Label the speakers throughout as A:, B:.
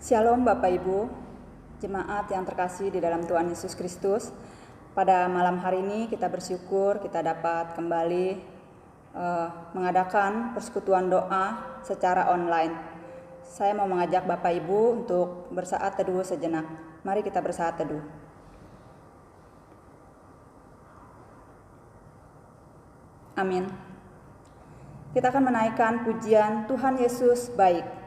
A: Shalom Bapak Ibu, jemaat yang terkasih di dalam Tuhan Yesus Kristus. Pada malam hari ini kita bersyukur kita dapat kembali mengadakan persekutuan doa secara online. Saya mau mengajak Bapak Ibu untuk bersaat teduh sejenak. Mari kita bersaat teduh. Amin. Kita akan menaikkan pujian Tuhan Yesus baik.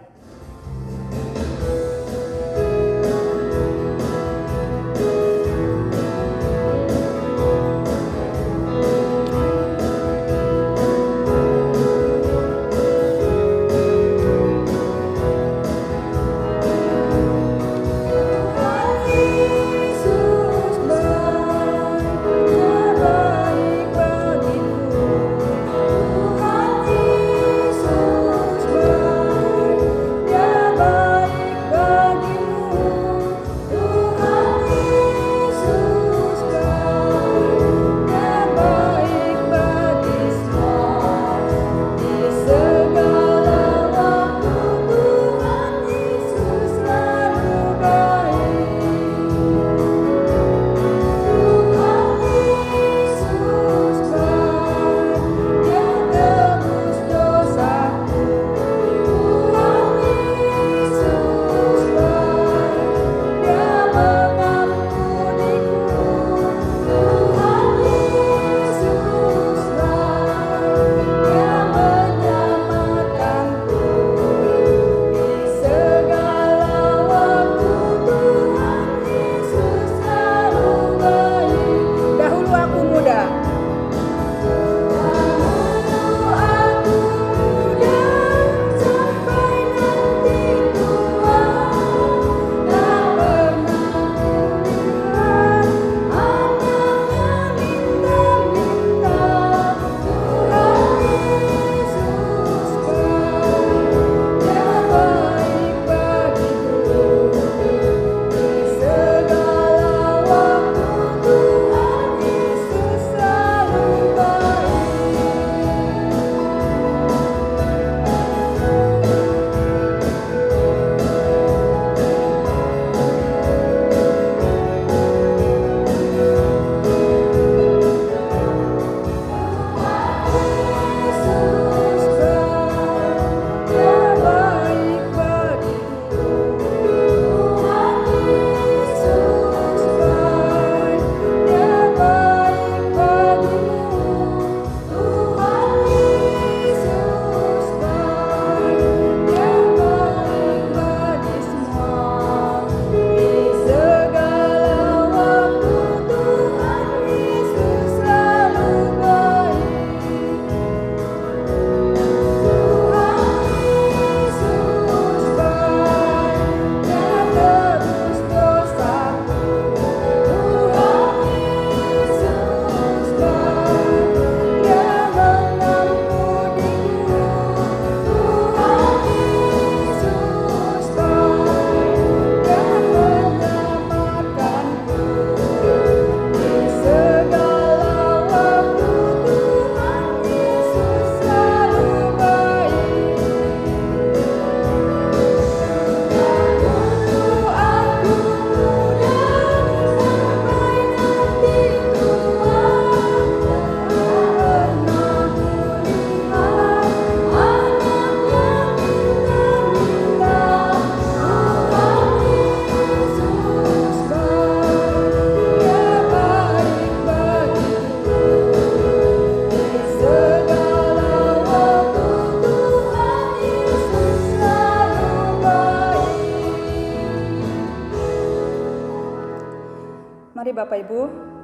A: Mari Bapak Ibu,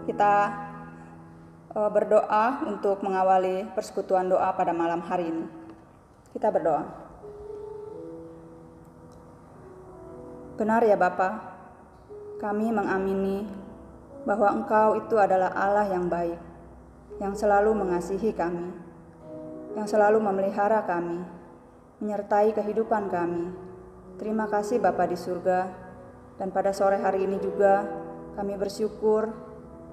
A: kita berdoa untuk mengawali persekutuan doa pada malam hari ini. Kita berdoa. Benar ya Bapa, kami mengamini bahwa Engkau itu adalah Allah yang baik, yang selalu mengasihi kami, yang selalu memelihara kami, menyertai kehidupan kami. Terima kasih Bapa di surga, dan pada sore hari ini juga kami bersyukur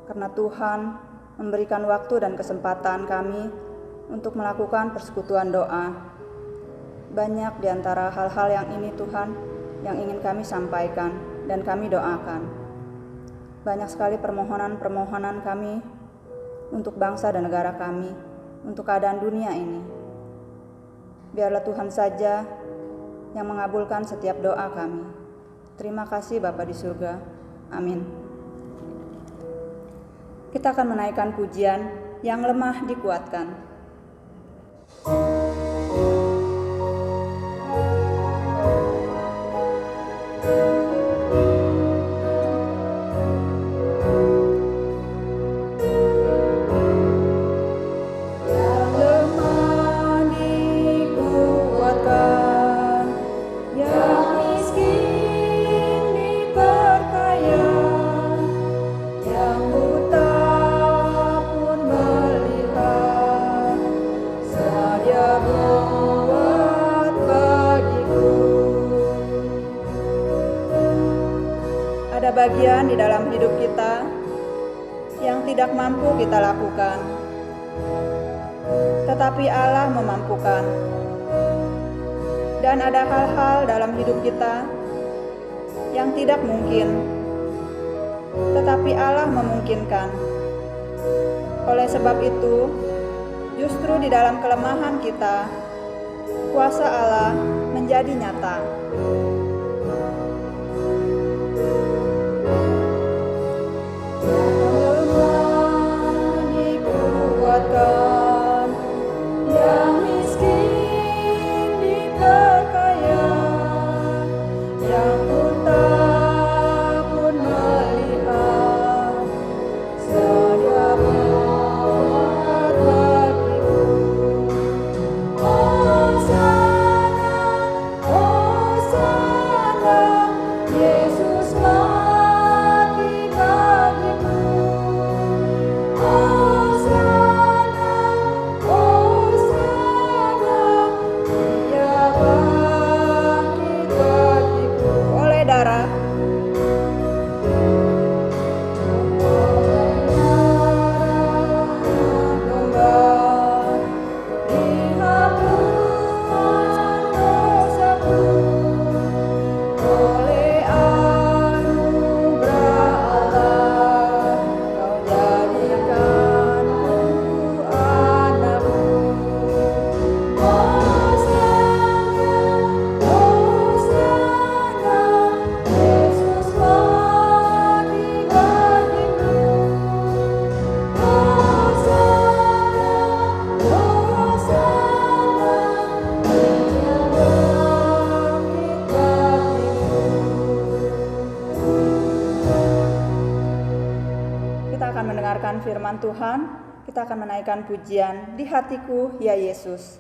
A: karena Tuhan memberikan waktu dan kesempatan kami untuk melakukan persekutuan doa. Banyak di antara hal-hal yang ini Tuhan yang ingin kami sampaikan dan kami doakan. Banyak sekali permohonan-permohonan kami untuk bangsa dan negara kami, untuk keadaan dunia ini. Biarlah Tuhan saja yang mengabulkan setiap doa kami. Terima kasih Bapa di surga. Amin. Kita akan menaikkan pujian yang lemah dikuatkan. Ada bagian di dalam hidup kita yang tidak mampu kita lakukan, tetapi Allah memampukan. Dan ada hal-hal dalam hidup kita yang tidak mungkin, tetapi Allah memungkinkan. Oleh sebab itu, justru di dalam kelemahan kita, kuasa Allah menjadi nyata. Yang miskin diperkaya, yang buta pun melihat, sedia buat bagiku. Hosana, Hosana, Yesus mati bagiku. Mendengarkan firman Tuhan, kita akan menaikkan pujian Di Hatiku Ya Yesus.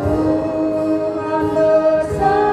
A: Tuhan bersama.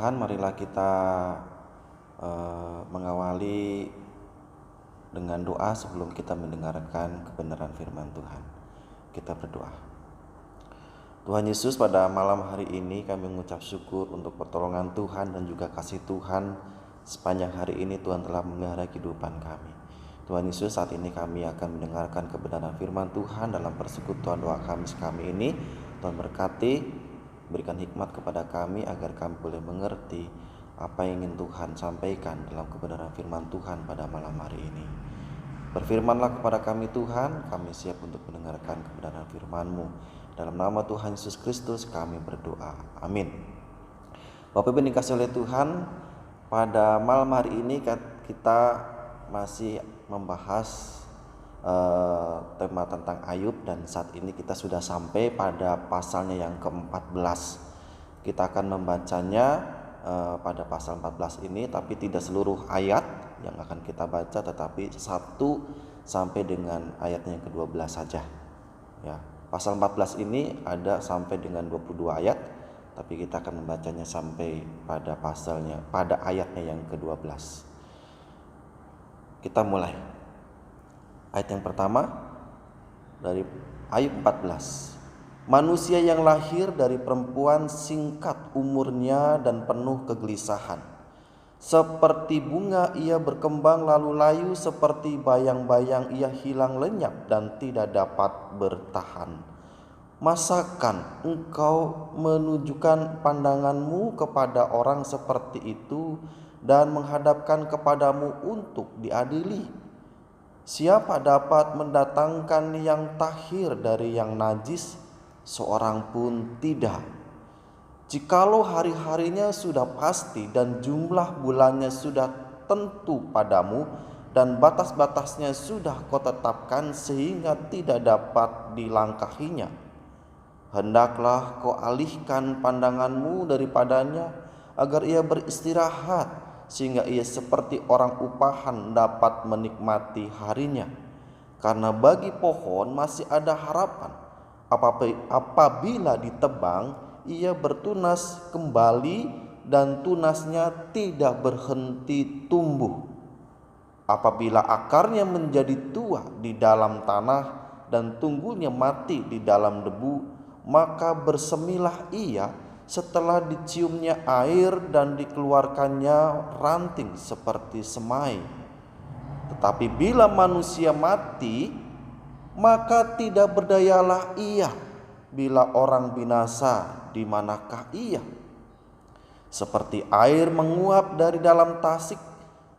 B: Tuhan, marilah kita mengawali dengan doa sebelum kita mendengarkan kebenaran firman Tuhan. Kita berdoa. Tuhan Yesus, pada malam hari ini kami mengucap syukur untuk pertolongan Tuhan dan juga kasih Tuhan sepanjang hari ini. Tuhan telah memelihara kehidupan kami. Tuhan Yesus, saat ini kami akan mendengarkan kebenaran firman Tuhan dalam persekutuan doa Kamis kami ini. Tuhan berkati, berikan hikmat kepada kami agar kami boleh mengerti apa yang ingin Tuhan sampaikan dalam kebenaran firman Tuhan pada malam hari ini. Berfirmanlah kepada kami Tuhan, kami siap untuk mendengarkan kebenaran firman-Mu. Dalam nama Tuhan Yesus Kristus kami berdoa. Amin. Bapak Ibu dikasihi oleh Tuhan, pada malam hari ini kita masih membahas tema tentang Ayub, dan saat ini kita sudah sampai pada pasalnya yang ke-14. Kita akan membacanya pada pasal 14 ini, tapi tidak seluruh ayat yang akan kita baca, tetapi 1 sampai dengan ayatnya yang ke-12 saja. Ya, pasal 14 ini ada sampai dengan 22 ayat, tapi kita akan membacanya sampai pada ayatnya yang ke-12. Kita mulai. Ayat yang pertama dari Ayub 14. Manusia yang lahir dari perempuan singkat umurnya dan penuh kegelisahan. Seperti bunga ia berkembang lalu layu, seperti bayang-bayang ia hilang lenyap dan tidak dapat bertahan. Masakan engkau menunjukkan pandanganmu kepada orang seperti itu dan menghadapkan kepadamu untuk diadili? Siapa dapat mendatangkan yang tahir dari yang najis? Seorang pun tidak. Jikalau hari-harinya sudah pasti dan jumlah bulannya sudah tentu padamu, dan batas-batasnya sudah kau tetapkan sehingga tidak dapat dilangkahinya, hendaklah kau alihkan pandanganmu daripadanya agar ia beristirahat, sehingga ia seperti orang upahan dapat menikmati harinya. Karena bagi pohon masih ada harapan. Apabila ditebang, ia bertunas kembali dan tunasnya tidak berhenti tumbuh. Apabila akarnya menjadi tua di dalam tanah dan tumbuhnya mati di dalam debu, maka bersemilah ia setelah diciumnya air dan dikeluarkannya ranting seperti semai. Tetapi bila manusia mati, maka tidak berdayalah ia. Bila orang binasa, di manakah ia? Seperti air menguap dari dalam tasik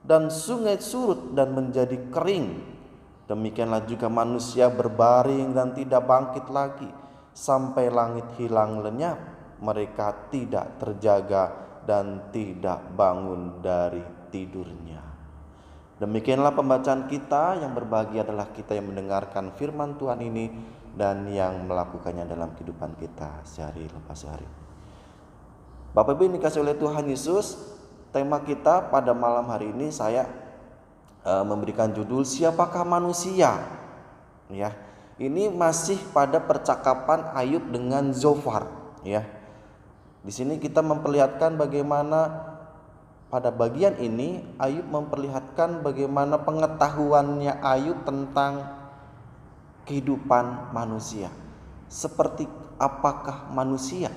B: dan sungai surut dan menjadi kering, demikianlah juga manusia berbaring dan tidak bangkit lagi sampai langit hilang lenyap. Mereka tidak terjaga dan tidak bangun dari tidurnya. Demikianlah pembacaan kita. Yang berbahagia adalah kita yang mendengarkan firman Tuhan ini dan yang melakukannya dalam kehidupan kita sehari lepas sehari. Bapak Ibu yang dikasihi oleh Tuhan Yesus, tema kita pada malam hari ini saya memberikan judul Siapakah Manusia? Ya, ini masih pada percakapan Ayub dengan Zofar. Ya, di sini kita memperlihatkan bagaimana pada bagian ini Ayub memperlihatkan bagaimana pengetahuannya Ayub tentang kehidupan manusia. Seperti apakah manusia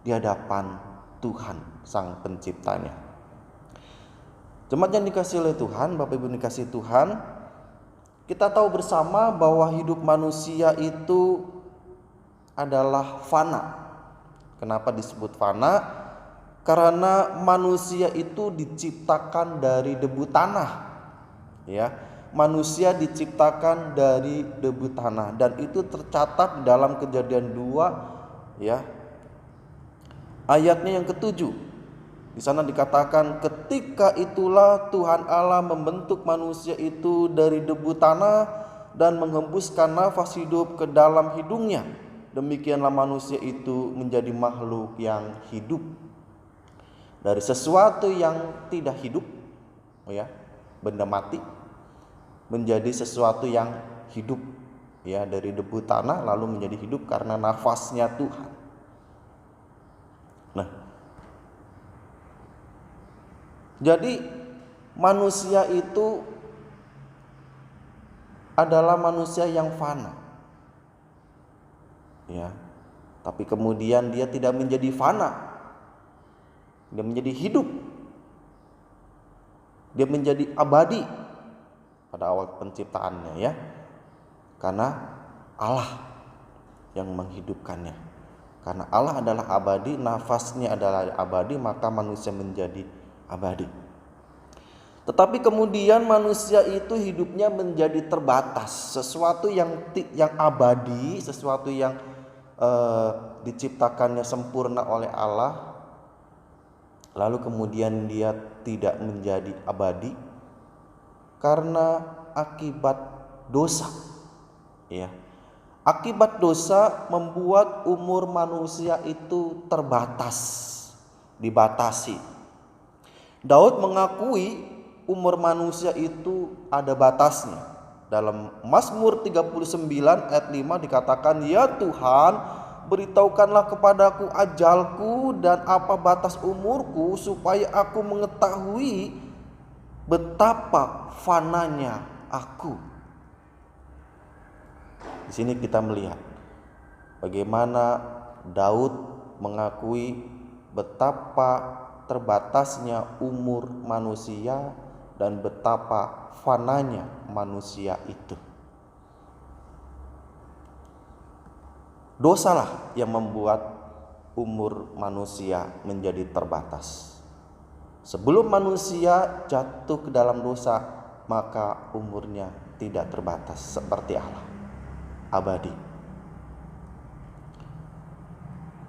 B: di hadapan Tuhan Sang Penciptanya. Jemaat yang dikasihi oleh Tuhan, Bapak Ibu dikasihi Tuhan, kita tahu bersama bahwa hidup manusia itu adalah fana. Kenapa disebut fana? Karena manusia itu diciptakan dari debu tanah. Ya, manusia diciptakan dari debu tanah, dan itu tercatat dalam Kejadian 2 ya. Ayatnya yang ke-7. Di sana dikatakan, ketika itulah Tuhan Allah membentuk manusia itu dari debu tanah dan menghembuskan nafas hidup ke dalam hidungnya. Demikianlah manusia itu menjadi makhluk yang hidup. Dari sesuatu yang tidak hidup, ya, benda mati, menjadi sesuatu yang hidup. Ya, dari debu tanah lalu menjadi hidup karena nafasnya Tuhan. Nah, Jadi manusia itu adalah manusia yang fana. Ya. Tapi kemudian dia tidak menjadi fana. Dia menjadi hidup. Dia menjadi abadi pada awal penciptaannya, ya. Karena Allah yang menghidupkannya. Karena Allah adalah abadi, nafasnya adalah abadi, maka manusia menjadi abadi. Tetapi kemudian manusia itu hidupnya menjadi terbatas. Sesuatu yang abadi, sesuatu yang diciptakannya sempurna oleh Allah, lalu kemudian dia tidak menjadi abadi karena akibat dosa. Ya. Akibat dosa membuat umur manusia itu terbatas, dibatasi. Daud mengakui umur manusia itu ada batasnya. Dalam Mazmur 39 ayat 5 dikatakan, "Ya Tuhan, beritahukanlah kepadaku ajalku dan apa batas umurku, supaya aku mengetahui betapa fananya aku." Di sini kita melihat bagaimana Daud mengakui betapa terbatasnya umur manusia dan betapa fananya manusia itu. Dosalah yang membuat umur manusia menjadi terbatas. Sebelum manusia jatuh ke dalam dosa, maka umurnya tidak terbatas seperti Allah, abadi.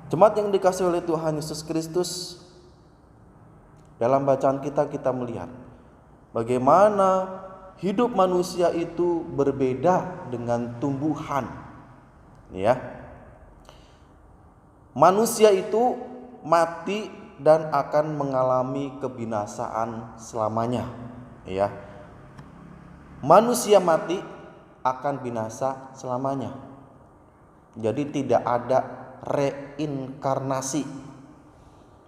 B: Jemaat yang dikasihi oleh Tuhan Yesus Kristus, dalam bacaan kita melihat bagaimana hidup manusia itu berbeda dengan tumbuhan. Ya. Manusia itu mati dan akan mengalami kebinasaan selamanya. Ya. Manusia mati akan binasa selamanya. Jadi tidak ada reinkarnasi.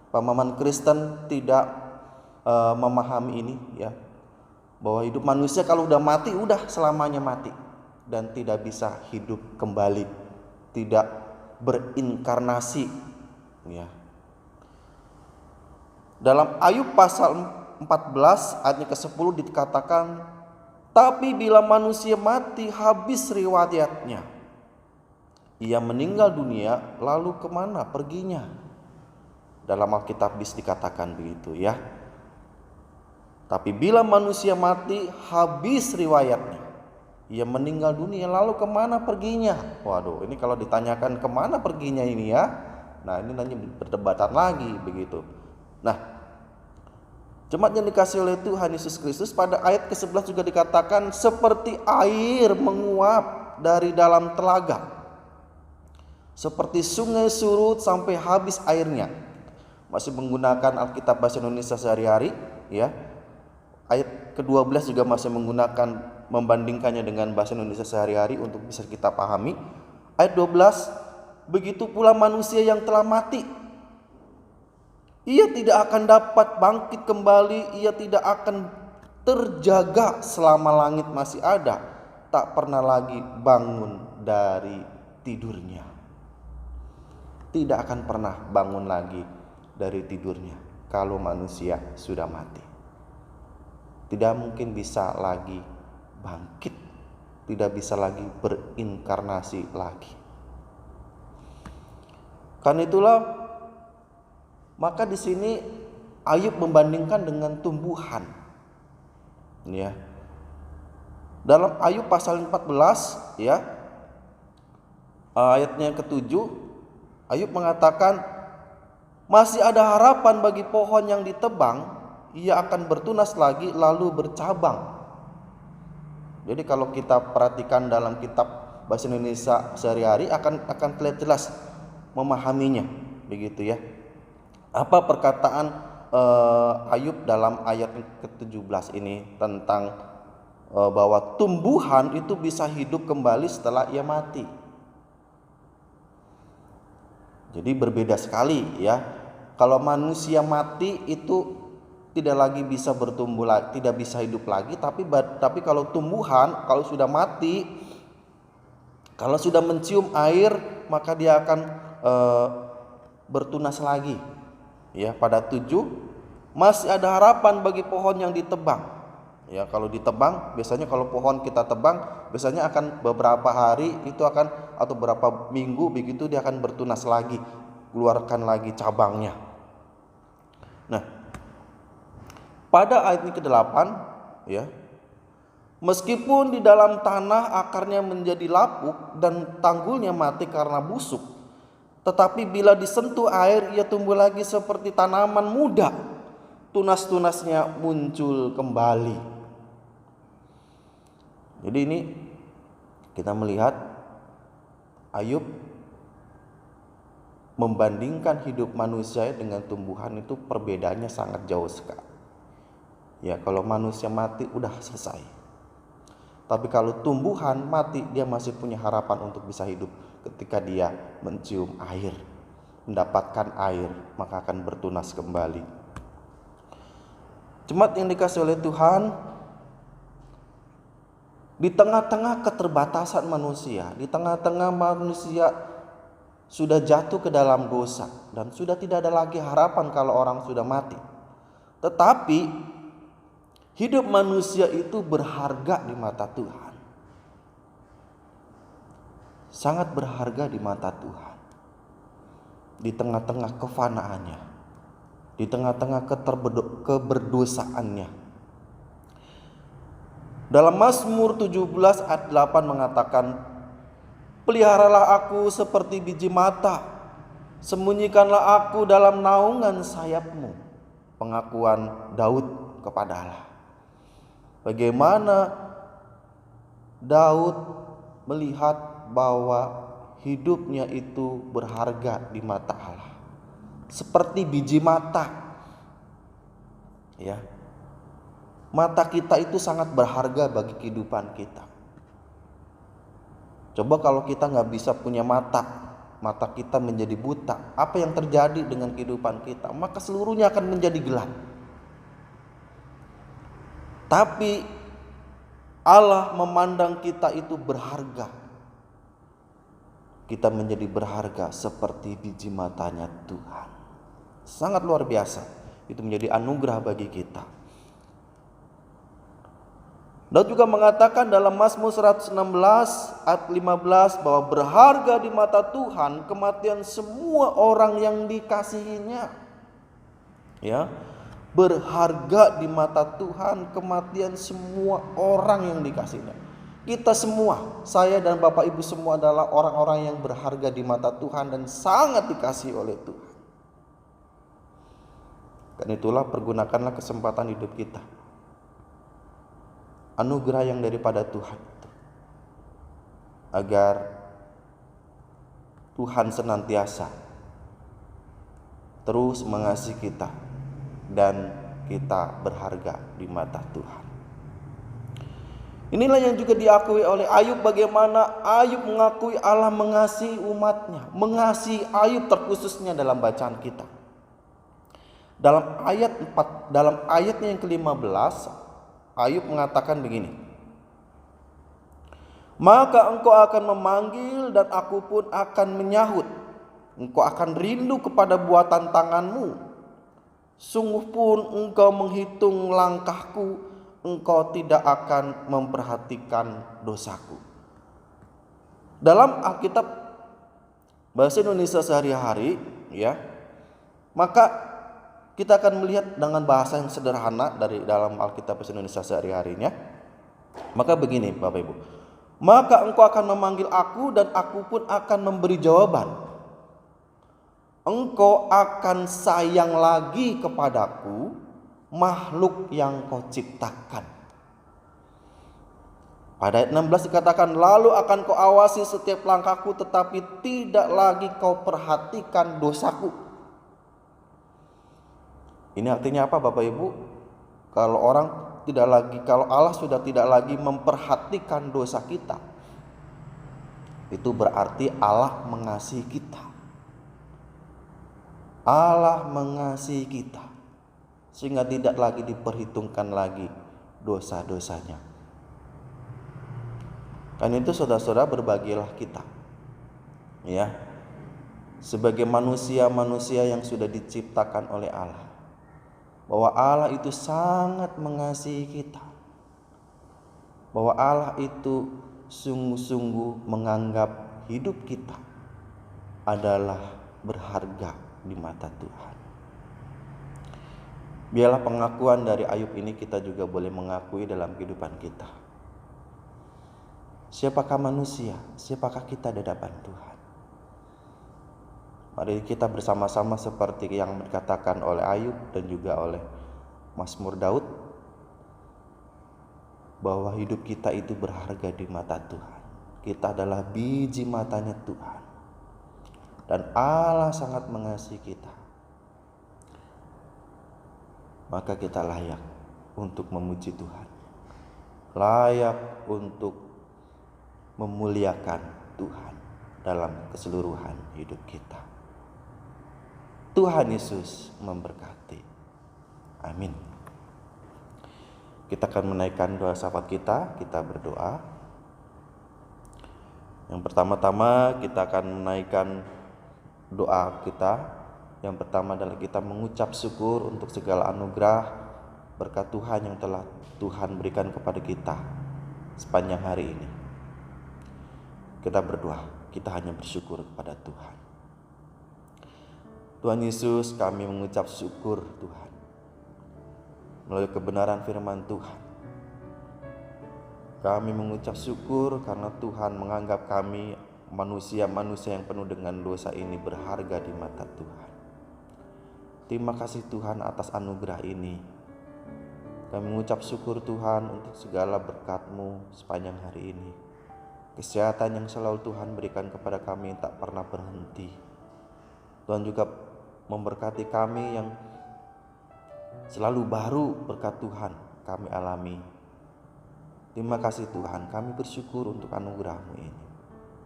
B: Pemahaman Kristen tidak memahami ini, ya, bahwa hidup manusia kalau udah mati udah selamanya mati dan tidak bisa hidup kembali, tidak berinkarnasi, ya. Dalam Ayub pasal 14 ayatnya ke-10 dikatakan, "Tapi bila manusia mati habis riwayatnya, ia meninggal dunia, lalu kemana perginya?" Dalam Alkitab dikatakan begitu, ya. Tapi bila manusia mati habis riwayatnya, ia meninggal dunia, lalu kemana perginya? Waduh, ini kalau ditanyakan kemana perginya ini, ya, nah ini nanti perdebatan lagi begitu. Nah, jemaat yang dikasihi oleh Tuhan Yesus Kristus, pada ayat ke-11 juga dikatakan seperti air menguap dari dalam telaga, seperti sungai surut sampai habis airnya. Masih menggunakan Alkitab bahasa Indonesia sehari-hari, ya. Ayat ke-12 juga masih menggunakan, membandingkannya dengan bahasa Indonesia sehari-hari untuk bisa kita pahami. Ayat 12, "Begitu pula manusia yang telah mati, ia tidak akan dapat bangkit kembali, ia tidak akan terjaga selama langit masih ada, tak pernah lagi bangun dari tidurnya." Tidak akan pernah bangun lagi dari tidurnya kalau manusia sudah mati. Tidak mungkin bisa lagi bangkit, tidak bisa lagi berinkarnasi lagi. Karena itulah maka di sini Ayub membandingkan dengan tumbuhan. Ya. Dalam Ayub pasal 14, ya, ayatnya ke-7, Ayub mengatakan masih ada harapan bagi pohon yang ditebang, ia akan bertunas lagi lalu bercabang. Jadi kalau kita perhatikan dalam kitab bahasa Indonesia sehari-hari akan terlihat jelas memahaminya, begitu, ya. Apa perkataan Ayub dalam ayat ke-17 ini tentang bahwa tumbuhan itu bisa hidup kembali setelah ia mati. Jadi berbeda sekali, ya. Kalau manusia mati itu tidak lagi bisa bertumbuh lagi, tidak bisa hidup lagi. Tapi kalau tumbuhan, kalau sudah mati, kalau sudah mencium air, maka dia akan bertunas lagi. Ya, pada 7 masih ada harapan bagi pohon yang ditebang. Ya, kalau ditebang, biasanya kalau pohon kita tebang, biasanya akan beberapa hari itu akan, atau beberapa minggu begitu dia akan bertunas lagi, keluarkan lagi cabangnya. Nah, pada ayat ini ke-8, ya, meskipun di dalam tanah akarnya menjadi lapuk dan tanggulnya mati karena busuk, tetapi bila disentuh air ia tumbuh lagi seperti tanaman muda, tunas-tunasnya muncul kembali. Jadi ini kita melihat Ayub membandingkan hidup manusia dengan tumbuhan itu perbedaannya sangat jauh sekali. Ya, kalau manusia mati udah selesai. Tapi kalau tumbuhan mati, dia masih punya harapan untuk bisa hidup. Ketika dia mencium air, mendapatkan air, maka akan bertunas kembali. Jemaat yang dikasihi oleh Tuhan, di tengah-tengah keterbatasan manusia, di tengah-tengah manusia sudah jatuh ke dalam dosa dan sudah tidak ada lagi harapan kalau orang sudah mati. Tetapi hidup manusia itu berharga di mata Tuhan. Sangat berharga di mata Tuhan. Di tengah-tengah kefanaannya, di tengah-tengah keberdosaannya. Dalam Mazmur 17 ayat 8 mengatakan, peliharalah aku seperti biji mata, sembunyikanlah aku dalam naungan sayapmu. Pengakuan Daud kepada Allah. Bagaimana Daud melihat bahwa hidupnya itu berharga di mata Allah, seperti biji mata. Ya, mata kita itu sangat berharga bagi kehidupan kita. Coba kalau kita nggak bisa punya mata kita menjadi buta, apa yang terjadi dengan kehidupan kita? Maka seluruhnya akan menjadi gelap. Tapi Allah memandang kita itu berharga. Kita menjadi berharga seperti biji matanya Tuhan. Sangat luar biasa. Itu menjadi anugerah bagi kita. Daud juga mengatakan dalam Mazmur 116 ayat 15 bahwa berharga di mata Tuhan kematian semua orang yang dikasihinya. Ya, berharga di mata Tuhan kematian semua orang yang dikasihinya. Kita semua, saya dan Bapak Ibu semua adalah orang-orang yang berharga di mata Tuhan dan sangat dikasihi oleh Tuhan. Dan itulah pergunakanlah kesempatan hidup kita. Anugerah yang daripada Tuhan itu, agar Tuhan senantiasa terus mengasihi kita dan kita berharga di mata Tuhan. Inilah yang juga diakui oleh Ayub, bagaimana Ayub mengakui Allah mengasihi umatnya, mengasihi Ayub terkhususnya dalam bacaan kita. Dalam ayatnya yang ke-15 Ayub mengatakan begini, maka engkau akan memanggil dan aku pun akan menyahut. Engkau akan rindu kepada buatan tanganmu. Sungguh pun engkau menghitung langkahku, engkau tidak akan memperhatikan dosaku. Dalam Alkitab bahasa Indonesia sehari-hari, ya, maka kita akan melihat dengan bahasa yang sederhana dari dalam Alkitab bahasa Indonesia sehari-harinya. Maka begini Bapak Ibu, maka engkau akan memanggil aku dan aku pun akan memberi jawaban. Engkau akan sayang lagi kepadaku, makhluk yang kau ciptakan. Pada ayat 16 dikatakan, lalu akan kau awasi setiap langkahku tetapi tidak lagi kau perhatikan dosaku. Ini artinya apa Bapak Ibu? Kalau Allah sudah tidak lagi memperhatikan dosa kita, itu berarti Allah mengasihi kita. Allah mengasihi kita sehingga tidak lagi diperhitungkan lagi dosa-dosanya. Kan itu saudara-saudara, berbagilah kita, ya, sebagai manusia-manusia yang sudah diciptakan oleh Allah, bahwa Allah itu sangat mengasihi kita, bahwa Allah itu sungguh-sungguh menganggap hidup kita adalah berharga di mata Tuhan. Biarlah pengakuan dari Ayub ini kita juga boleh mengakui dalam kehidupan kita. Siapakah manusia? Siapakah kita di hadapan Tuhan? Mari kita bersama-sama seperti yang dikatakan oleh Ayub dan juga oleh Mazmur Daud, bahwa hidup kita itu berharga di mata Tuhan. Kita adalah biji matanya Tuhan, dan Allah sangat mengasihi kita. Maka kita layak untuk memuji Tuhan, layak untuk memuliakan Tuhan dalam keseluruhan hidup kita. Tuhan Yesus memberkati. Amin. Kita akan menaikkan doa syafaat kita berdoa. Yang pertama-tama kita akan menaikkan doa kita. Yang pertama adalah kita mengucap syukur untuk segala anugerah berkat Tuhan yang telah Tuhan berikan kepada kita sepanjang hari ini. Kita berdoa, kita hanya bersyukur kepada Tuhan. Tuhan Yesus, kami mengucap syukur Tuhan melalui kebenaran firman Tuhan. Kami mengucap syukur karena Tuhan menganggap kami manusia-manusia yang penuh dengan dosa ini berharga di mata Tuhan. Terima kasih Tuhan atas anugerah ini. Kami mengucap syukur Tuhan untuk segala berkat-Mu sepanjang hari ini. Kesehatan yang selalu Tuhan berikan kepada kami yang tak pernah berhenti. Tuhan juga memberkati kami yang selalu baru berkat Tuhan kami alami. Terima kasih Tuhan, kami bersyukur untuk anugerah-Mu ini.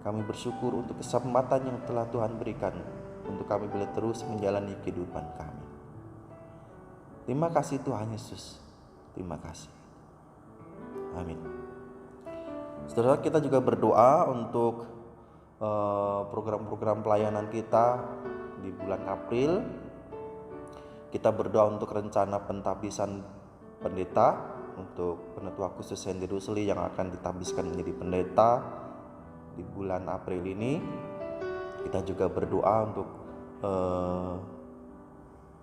B: Kami bersyukur untuk kesempatan yang telah Tuhan berikan untuk kami boleh terus menjalani kehidupan kami. Terima kasih Tuhan Yesus. Terima kasih. Amin. Saudara, kita juga berdoa untuk program-program pelayanan kita di bulan April. Kita berdoa untuk rencana pentabisan pendeta untuk penetua khusus Hendy Rusli yang akan ditabiskan menjadi pendeta di bulan April ini. Kita juga berdoa untuk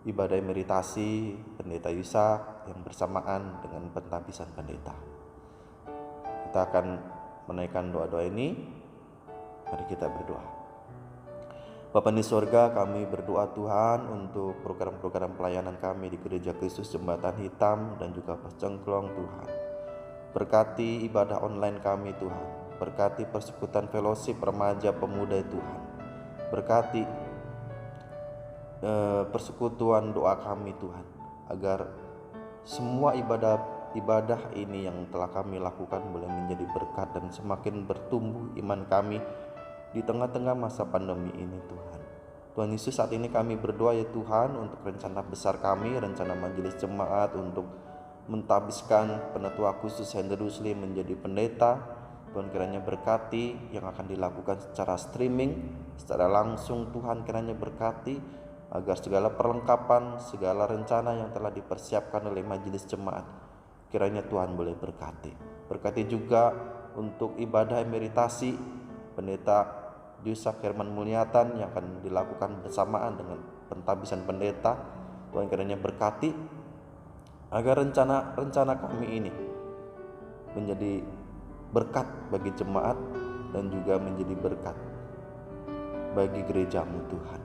B: ibadah emeritasi pendeta Yusak yang bersamaan dengan pentabisan pendeta. Kita akan menaikkan doa-doa ini. Mari kita berdoa. Bapa di surga, kami berdoa Tuhan untuk program-program pelayanan kami di Gereja Kristus Jembatan Hitam dan juga Pascengklong Tuhan. Berkati ibadah online kami Tuhan. Berkati persekutuan fellowship remaja pemuda Tuhan. Berkati persekutuan doa kami Tuhan, agar semua ibadah ini yang telah kami lakukan boleh menjadi berkat dan semakin bertumbuh iman kami di tengah-tengah masa pandemi ini Tuhan. Tuhan Yesus, saat ini kami berdoa ya Tuhan untuk rencana besar kami, rencana majelis jemaat untuk mentabiskan penetua khusus Hendy Rusli menjadi pendeta. Tuhan kiranya berkati yang akan dilakukan secara streaming, secara langsung. Tuhan kiranya berkati agar segala perlengkapan, segala rencana yang telah dipersiapkan oleh majelis jemaat, kiranya Tuhan boleh berkati. Berkati juga untuk ibadah emeritasi pendeta Yusak Herman Mulyatan yang akan dilakukan bersamaan dengan pentabisan pendeta. Tuhan kiranya berkati agar rencana kami ini menjadi berkat bagi jemaat dan juga menjadi berkat bagi gereja-Mu Tuhan.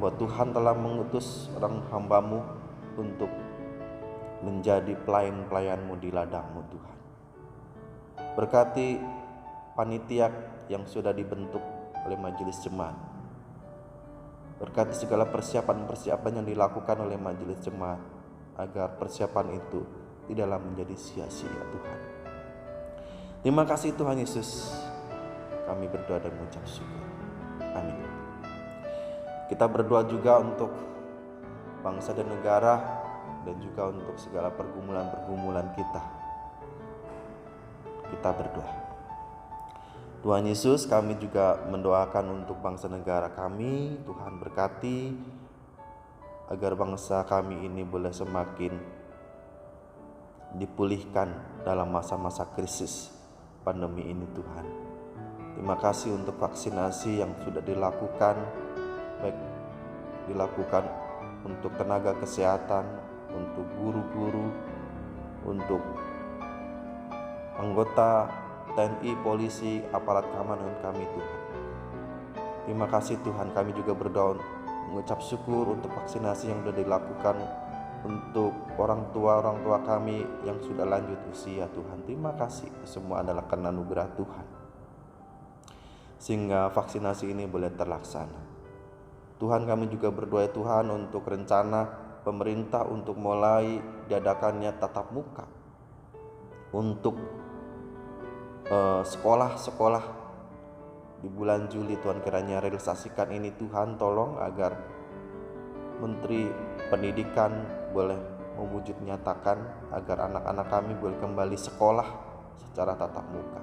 B: Bahwa Tuhan telah mengutus orang hamba-Mu untuk menjadi pelayan-pelayan-Mu di ladang-Mu Tuhan. Berkati panitia yang sudah dibentuk oleh majelis jemaat. Berkati segala persiapan-persiapan yang dilakukan oleh majelis jemaat, agar persiapan itu tidaklah menjadi sia-sia Tuhan. Terima kasih Tuhan Yesus. Kami berdoa dan mengucap syukur. Amin. Kita berdoa juga untuk bangsa dan negara dan juga untuk segala pergumulan-pergumulan kita. Kita berdoa. Tuhan Yesus, kami juga mendoakan untuk bangsa negara kami. Tuhan berkati agar bangsa kami ini boleh semakin dipulihkan dalam masa-masa krisis pandemi ini Tuhan. Terima kasih untuk vaksinasi yang sudah dilakukan, baik dilakukan untuk tenaga kesehatan, untuk guru-guru, untuk anggota TNI, polisi, aparat keamanan kami Tuhan. Terima kasih Tuhan, kami juga berdoa mengucap syukur untuk vaksinasi yang sudah dilakukan untuk orang tua kami yang sudah lanjut usia Tuhan. Terima kasih, semua adalah karena anugerah Tuhan, sehingga vaksinasi ini boleh terlaksana. Tuhan, kami juga berdoa Tuhan untuk rencana pemerintah untuk mulai diadakannya tatap muka untuk sekolah-sekolah di bulan Juli. Tuhan, kiranya realisasikan ini Tuhan, tolong agar Menteri Pendidikan boleh mewujud nyatakan agar anak-anak kami boleh kembali sekolah secara tatap muka.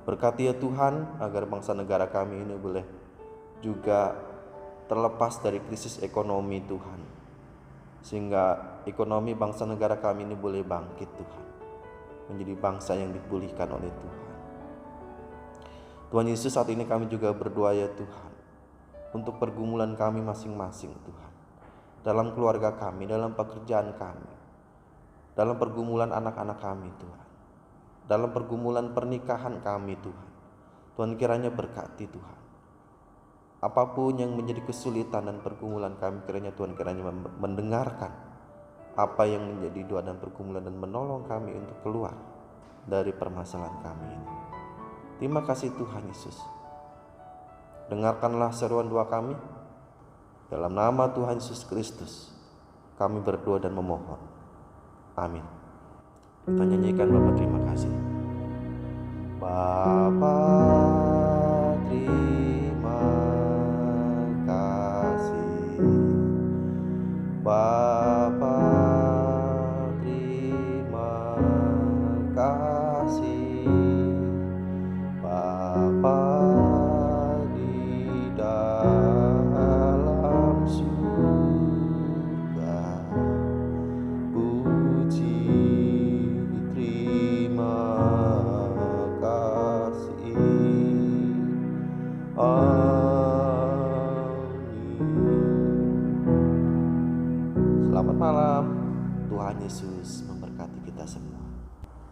B: Berkati ya Tuhan agar bangsa negara kami ini boleh juga terlepas dari krisis ekonomi Tuhan, sehingga ekonomi bangsa negara kami ini boleh bangkit Tuhan, menjadi bangsa yang dipulihkan oleh Tuhan. Tuhan Yesus, saat ini kami juga berdoa ya Tuhan untuk pergumulan kami masing-masing Tuhan, dalam keluarga kami, dalam pekerjaan kami, dalam pergumulan anak-anak kami Tuhan, dalam pergumulan pernikahan kami Tuhan. Tuhan, kiranya berkati Tuhan, apapun yang menjadi kesulitan dan pergumulan kami, kiranya Tuhan kiranya mendengarkan apa yang menjadi doa dan pergumulan dan menolong kami untuk keluar dari permasalahan kami ini. Terima kasih Tuhan Yesus. Dengarkanlah seruan doa kami. Dalam nama Tuhan Yesus Kristus kami berdoa dan memohon. Amin. Kita nyanyikan Bapa terima kasih. Bapa terima kasih. Bapa terima kasih. Bapa di dalam surga, puji terima kasih. Amin. Selamat malam. Tuhan Yesus memberkati kita semua.